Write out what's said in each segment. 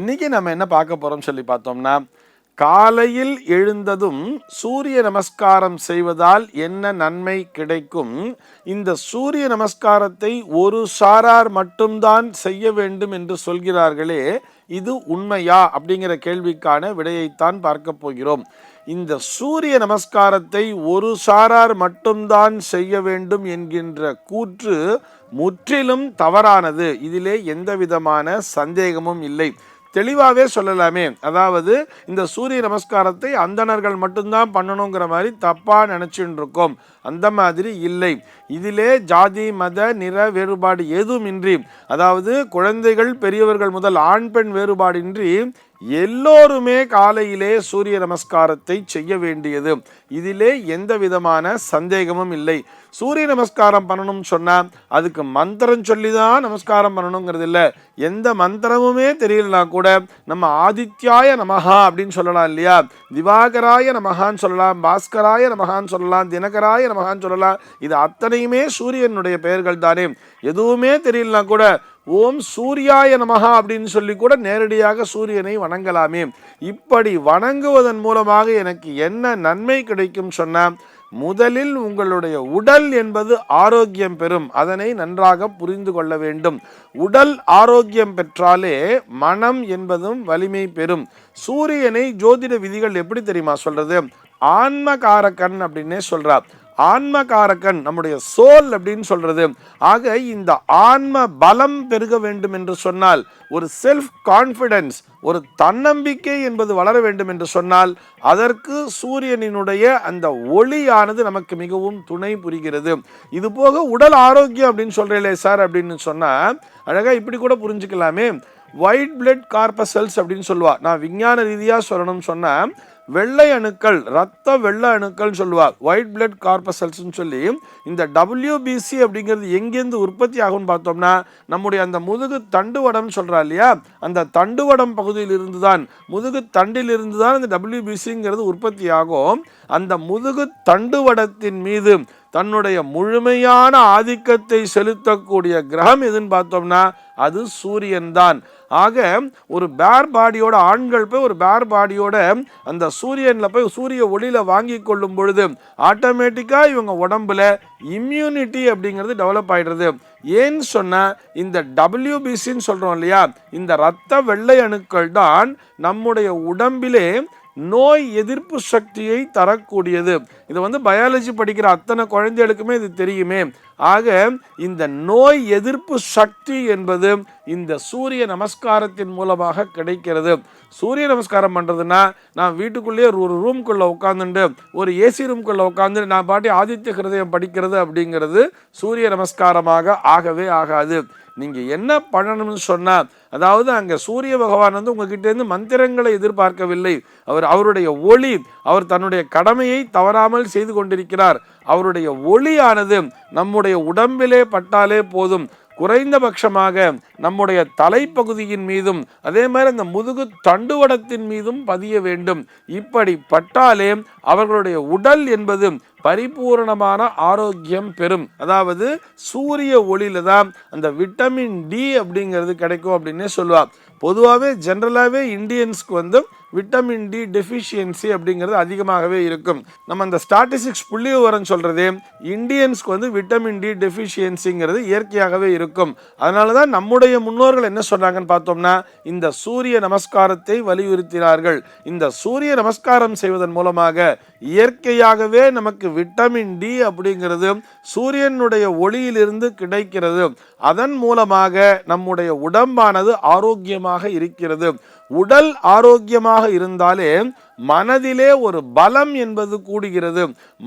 இன்னைக்கு நம்ம என்ன பார்க்க போறோம் சொல்லி பார்த்தோம்னா, காலையில் எழுந்ததும் சூரிய நமஸ்காரம் செய்வதால் என்ன நன்மை கிடைக்கும்? இந்த சூரிய நமஸ்காரத்தை ஒரு சாரார் மட்டும்தான் செய்ய வேண்டும் என்று சொல்கிறார்களே, இது உண்மையா அப்படிங்கிற கேள்விக்கான விடையைத்தான் பார்க்க போகிறோம். இந்த சூரிய நமஸ்காரத்தை ஒரு சாரார் மட்டும்தான் செய்ய வேண்டும் என்கின்ற கூற்று முற்றிலும் தவறானது. இதிலே எந்த விதமான சந்தேகமும் இல்லை. தெளிவாகவே சொல்லலாமே. அதாவது இந்த சூரிய நமஸ்காரத்தை அந்தணர்கள் மட்டும்தான் பண்ணணுங்கிற மாதிரி தப்பாக நினச்சின்னு இருக்கோம். அந்த மாதிரி இல்லை. இதிலே ஜாதி மத நிற வேறுபாடு ஏதுமின்றி, அதாவது குழந்தைகள் பெரியவர்கள் முதல் ஆண் பெண் வேறுபாடின்றி எல்லோருமே காலையிலே சூரிய நமஸ்காரத்தை செய்ய வேண்டியது. இதிலே எந்த விதமான சந்தேகமும் இல்லை. சூரிய நமஸ்காரம் பண்ணணும்னு சொன்னால் அதுக்கு மந்திரம் சொல்லி தான் நமஸ்காரம் பண்ணணுங்கிறது இல்லை. எந்த மந்திரமுமே தெரியலனா கூட நம்ம ஆதித்யாய நமஹா அப்படின்னு சொல்லலாம் இல்லையா, திவாகராய நமஹான்னு சொல்லலாம், பாஸ்கராய நமஹான்னு சொல்லலாம், தினகராய நமஹான்னு சொல்லலாம். இது அத்தனையுமே சூரியனுடைய பெயர்கள் தானே. எதுவுமே தெரியலனா கூட ஓம் சூர்யாய நமஹா அப்படின்னு சொல்லி கூட நேரடியாக சூரியனை வணங்கலாமே. இப்படி வணங்குவதன் மூலமாக எனக்கு என்ன நன்மை கிடைக்கும் சொன்னா, முதலில் உங்களுடைய உடல் என்பது ஆரோக்கியம் பெறும். அதனை நன்றாக புரிந்து கொள்ள வேண்டும். உடல் ஆரோக்கியம் பெற்றாலே மனம் என்பதும் வலிமை பெறும். சூரியனை ஜோதிட விதிகள் எப்படி தெரியுமா சொல்றது? ஆன்மகாரகன் அப்படின்னே சொல்றார். ஆன்மகாரகன் நம்முடைய சோல் அப்படின்னு சொல்றது. ஆக இந்த ஆன்ம பலம் பெருக வேண்டும் என்று சொன்னால், ஒரு செல்ஃப் கான்ஃபிடன்ஸ், ஒரு தன்னம்பிக்கை என்பது வளர வேண்டும் என்று சொன்னால், அதற்கு சூரியனினுடைய அந்த ஒளியானது நமக்கு மிகவும் துணை புரிகிறது. இது போக உடல் ஆரோக்கியம் அப்படின்னு சொல்றீங்களே சார் அப்படின்னு சொன்னா, அழகா இப்படி கூட புரிஞ்சுக்கலாமே. ஒயிட் பிளட் கார்பசல்ஸ் அப்படின்னு சொல்லுவா. நான் விஞ்ஞான ரீதியாக சொல்லணும்னு சொன்னா, வெள்ளை அணுக்கள், ரத்த வெள்ளை அணுக்கள் சொல்லுவார், ஒயிட் பிளட் கார்பசல்ஸ்ன்னு சொல்லி. இந்த WBC அப்படிங்கிறது எங்கேருந்து உற்பத்தி ஆகும்னு பார்த்தோம்னா, நம்முடைய அந்த முதுகு தண்டுவடம் சொல்றா இல்லையா, அந்த தண்டுவடம் பகுதியில் இருந்து தான், முதுகு தண்டில் இருந்து தான் இந்த WBCங்கிறது உற்பத்தி ஆகும். அந்த முதுகு தண்டுவடத்தின் மீது தன்னுடைய முழுமையான ஆதிக்கத்தை செலுத்தக்கூடிய கிரகம் எதுன்னு பார்த்தோம்னா அது சூரியன் தான். ஆக ஒரு பேர் பாடியோட ஆண்கள் போய் ஒரு பேர் பாடியோட அந்த சூரியனில் போய் சூரிய ஒளியில் வாங்கி கொள்ளும் பொழுது ஆட்டோமேட்டிக்காக இவங்க உடம்புல இம்யூனிட்டி அப்படிங்கிறது டெவலப் ஆகிடுறது. ஏன்னு சொன்னால் இந்த WBCன்னு சொல்கிறோம் இல்லையா, இந்த இரத்த வெள்ளை அணுக்கள் தான் நம்முடைய உடம்பிலே நோய் எதிர்ப்பு சக்தியை தரக்கூடியது. இது பயாலஜி படிக்கிற அத்தனை குழந்தைகளுக்குமே இது தெரியுமே. ஆக இந்த நோய் எதிர்ப்பு சக்தி என்பது இந்த சூரிய நமஸ்காரத்தின் மூலமாக கிடைக்கிறது. சூரிய நமஸ்காரம் பண்ணுறதுன்னா, நான் வீட்டுக்குள்ளேயே ஒரு ரூம்குள்ளே உட்காந்துட்டு, ஒரு ஏசி ரூம்குள்ளே உட்காந்து நான் பாட்டி ஆதித்ய ஹிருதயம் படிக்கிறது அப்படிங்கிறது சூரிய நமஸ்காரமாக ஆகவே ஆகாது. நீங்கள் என்ன பண்ணணும்னு சொன்னால், அதாவது அங்கே சூரிய பகவான் உங்ககிட்டேருந்து மந்திரங்களை எதிர்பார்க்கவில்லை. அவருடைய ஒளி, அவர் தன்னுடைய கடமையை தவறாமல் செய்து கொண்டிருக்கிறார். அவருடைய ஒளியானது நம்முடைய உடம்பிலே பட்டாலே போதும். குறைந்தபட்சமாக நம்முடைய தலைப்பகுதியின் மீதும் அதே மாதிரி அந்த முதுகு தண்டுவடத்தின் மீதும் பதிய வேண்டும். இப்படி பட்டாலே அவர்களுடைய உடல் என்பது பரிபூரணமான ஆரோக்கியம் பெறும். அதாவது சூரிய ஒளியில தான் அந்த விட்டமின் D அப்படிங்கிறது கிடைக்கும் அப்படின்னே சொல்லுவார். பொதுவாகவே ஜென்ரலாகவே இந்தியன்ஸ்க்கு விட்டமின் D டெஃபிஷியன்சி அப்படிங்கிறது அதிகமாகவே இருக்கும். நம்ம அந்த ஸ்டாட்டிஸ்டிக்ஸ் புள்ளி விவரம் சொல்றதே இந்தியன்ஸ்க்கு விட்டமின் D டெஃபிஷியன்சிங்கிறது இயற்கையாகவே இருக்கும். அதனால தான் நம்முடைய முன்னோர்கள் என்ன சொன்னாங்கன்னு பார்த்தோம்னா, இந்த சூரிய நமஸ்காரத்தை வலியுறுத்தினார்கள். இந்த சூரிய நமஸ்காரம் செய்வதன் மூலமாக இயற்கையாகவே நமக்கு விட்டமின் D அப்படிங்கிறது சூரியனுடைய ஒளியிலிருந்து கிடைக்கிறது. அதன் மூலமாக நம்முடைய உடம்பானது ஆரோக்கியமாக இருக்கிறது. உடல் ஆரோக்கியமாக இருந்தாலே மனதிலே ஒரு பலம் என்பது கூடுகிறது.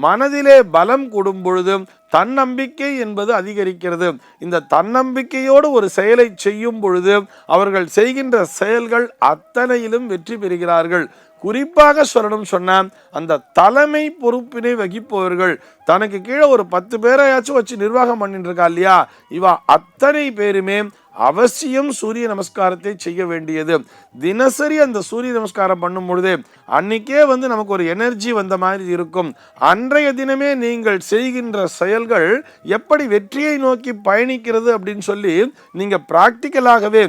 மனதிலே பலம் கூடும் பொழுது தன்னம்பிக்கை என்பது அதிகரிக்கிறது. இந்த தன்னம்பிக்கையோடு ஒரு செயலை செய்யும் பொழுது அவர்கள் செய்கின்ற செயல்கள் அத்தனையிலும் வெற்றி பெறுகிறார்கள். குறிப்பாக சொல்லணும் சொன்னால், அந்த தலைமை பொறுப்பினை வகிப்பவர்கள் தனக்கு கீழே ஒரு 10 பேரையாச்சும் வச்சு நிர்வாகம் பண்ணிட்டு இருக்கா இல்லையா, இவா அத்தனை பேருமே அவசியம் சூரிய நமஸ்காரத்தை செய்ய வேண்டியது. தினசரி அந்த சூரிய நமஸ்காரம் பண்ணும் பொழுதே அன்னைக்கே நமக்கு ஒரு எனர்ஜி வந்த மாதிரி இருக்கும். அன்றைய தினமே நீங்கள் செய்கின்ற செயல்கள் எப்படி வெற்றியை நோக்கி பயணிக்கிறது அப்படின்னு சொல்லி நீங்க பிராக்டிக்கலாகவே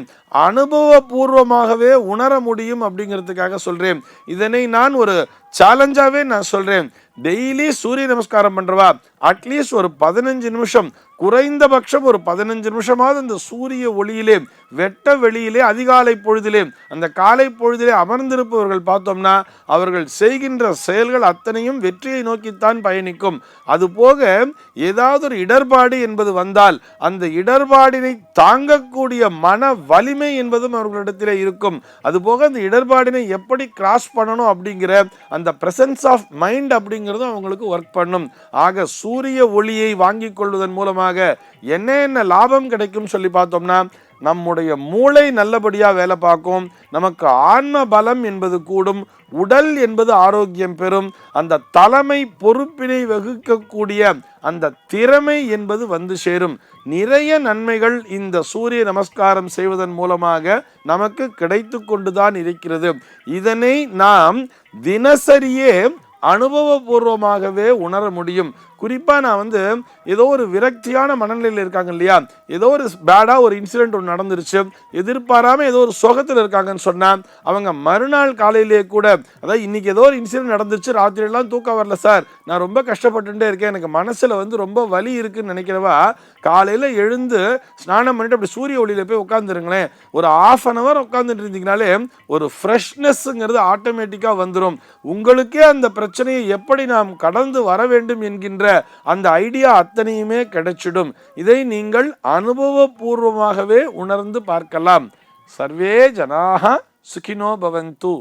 அனுபவபூர்வமாகவே உணர முடியும் அப்படிங்கிறதுக்காக சொல்றேன். இதனை நான் ஒரு சேலஞ்சாவே நான் சொல்றேன். டெய்லி சூரிய நமஸ்காரம் பண்றவா அட்லீஸ்ட் ஒரு 15 நிமிஷம், குறைந்தபட்சம் ஒரு 15 நிமிஷமாவது அந்த சூரிய ஒளியிலே, வெட்ட வெளியிலே, அதிகாலை பொழுதிலே, அந்த காலை பொழுதிலே அமர்ந்திருப்பவர்கள் பார்த்தோம்னா அவர்கள் செய்கின்ற செயல்கள் அத்தனையும் வெற்றியை நோக்கித்தான் பயணிக்கும். அதுபோக ஏதாவது ஒரு இடர்பாடு என்பது வந்தால் அந்த இடர்பாடினை தாங்கக்கூடிய மன வலிமை என்பதும் அவர்களிடத்திலே இருக்கும். அதுபோக அந்த இடர்பாடினை எப்படி கிராஸ் பண்ணணும் அப்படிங்கிற அந்த பிரசன்ஸ் ஆஃப் மைண்ட் அப்படிங்கிறதும் அவங்களுக்கு ஒர்க் பண்ணும். ஆக சூரிய ஒளியை வாங்கிக் கொள்வதன் மூலமாக என்ன லாபம் கிடைக்கும் சொல்லி பார்த்தோம்னா, நம்முடைய மூளை நல்லபடியா வேலை பார்க்கும், நமக்கு ஆன்ம பலம் என்பது கூடும், உடல் என்பது ஆரோக்கியம் பெறும், அந்த தலைமை பொறுப்பினை வகிக்கக்கூடிய அந்த திறமை என்பது வந்து சேரும். நிறைய நன்மைகள் இந்த சூரிய நமஸ்காரம் செய்வதன் மூலமாக நமக்கு கிடைத்து கொண்டுதான் இருக்கிறது. இதனை நாம் தினசரியே அனுபவபூர்வமாகவே உணர முடியும். குறிப்பா நான் ஏதோ ஒரு விரக்தியான மனநிலையில் இருக்காங்க இல்லையா, ஏதோ ஒரு பேடா ஒரு இன்சிடென்ட் ஒன்று நடந்துருச்சு, எதிர்பாராம ஏதோ ஒரு சோகத்தில் இருக்காங்கன்னு சொன்னா அவங்க மறுநாள் காலையிலேயே கூட, அதாவது இன்னைக்கு ஏதோ ஒரு இன்சிடென்ட் நடந்துச்சு, ராத்திரி எல்லாம் தூக்கம் வரல சார், நான் ரொம்ப கஷ்டப்பட்டுட்டே இருக்கேன், எனக்கு மனசுல ரொம்ப வலி இருக்குன்னு நினைக்கிறவா காலையில எழுந்து ஸ்நானம் பண்ணிட்டு அப்படி சூரிய ஒளியில போய் உட்காந்துருங்களேன். ஒரு ½ உட்காந்துட்டு இருந்தீங்கனாலே ஒரு ஃப்ரெஷ்னஸ்ங்கிறது ஆட்டோமேட்டிக்கா வந்துடும். உங்களுக்கே அந்த பிரச்சனையை எப்படி நாம் கடந்து வர வேண்டும் என்கின்ற அந்த ஐடியா அத்தனையுமே கிடைச்சிடும். இதை நீங்கள் அனுபவபூர்வமாகவே உணர்ந்து பார்க்கலாம். சர்வே ஜனாஹ சுகினோ பவந்து.